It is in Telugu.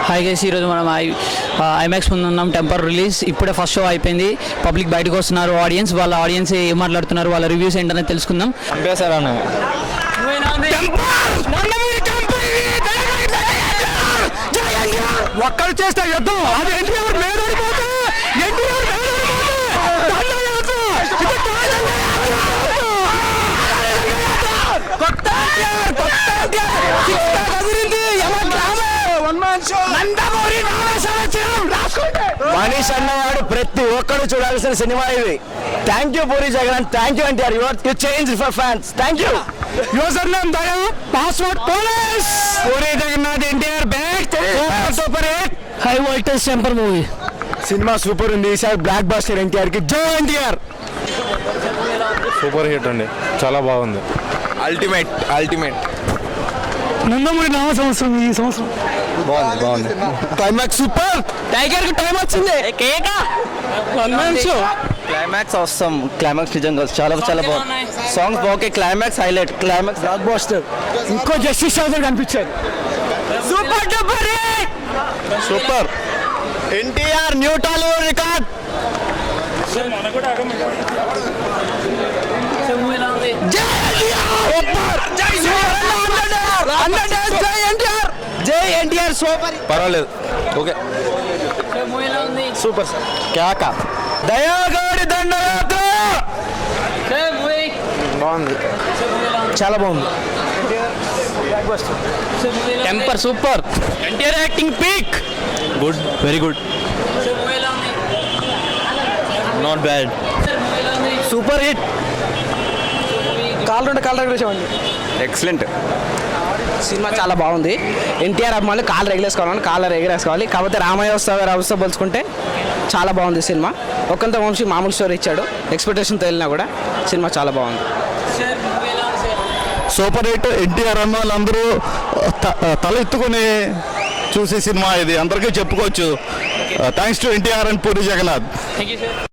హాయ్ గైస్, ఈరోజు మనం ఐమాక్స్ ముందు ఉన్నాం. టెంపర్ రిలీజ్ ఇప్పుడే ఫస్ట్ షో అయిపోయింది. పబ్లిక్ బయటకు వస్తున్నారు. వాళ్ళ ఆడియన్స్ ఏం మాట్లాడుతున్నారు, వాళ్ళ రివ్యూస్ ఏంటనే తెలుసుకుందాం. ఒక్కరు చేస్తే యుద్ధం అది మనీష్ అన్నవాడు ప్రతి ఒక్కరు చూడాల్సిన సినిమా ఇది. Thank you Puri Jagan, thank you NTR, you change for fans. Thank you. User name Daya, password police. Puri Jagannadh NTR back super hit, high voltage Temper movie cinema super ఉంది. ఈసారి బ్లాక్ బస్టర్ ఎన్టీఆర్ కి జై ఎన్టీఆర్. సూపర్ హిట్ అండి, చాలా బాగుంది. అల్టిమేట్ నందమూరి నామ సంవత్సరం ఈ సంవత్సరం బాగుంది. Climax super. టైగర్ కి టైం వచ్చింది. క్లైమాక్స్ అవసరం. క్లైమాక్స్ నిజంగా చాలా బాగుంది. సాంగ్స్ బాగుంది. Climax highlight. Climax blockbuster. ఇంకో జస్టిస్ చౌదరి కనిపించారు. Super duper hit. Super. NTR new Tollywood record. జై ఎన్టీఆర్ సూపర్. పర్వాలేదు, ఓకే. Super sir. క్యాకా దయాగాడి దండయాత్ర బాగుంది, చాలా బాగుంది. Temper super. NTR acting peak. Good, very good, not bad. Super hit. కాళ్ళు ఎగరేసామండి. ఎక్సలెంట్. సినిమా చాలా బాగుంది. ఎన్టీఆర్ అభిమానులు కాళ్ళు ఎగరేసుకోవాలి. కాకపోతే రామయ్య వస్తా పోల్చుకుంటే చాలా బాగుంది సినిమా. ఒకంత వంశీ మామూలు స్టోరీ ఇచ్చాడు. ఎక్స్పెక్టేషన్ తెలిసినా కూడా సినిమా చాలా బాగుంది. Super hit. ఎన్టీఆర్ అన్న వాళ్ళందరూ తల ఎత్తుకొని చూసే సినిమా ఇది, అందరికీ చెప్పుకోవచ్చు. Thanks to NTR and Puri Jagannadh. Thank you sir.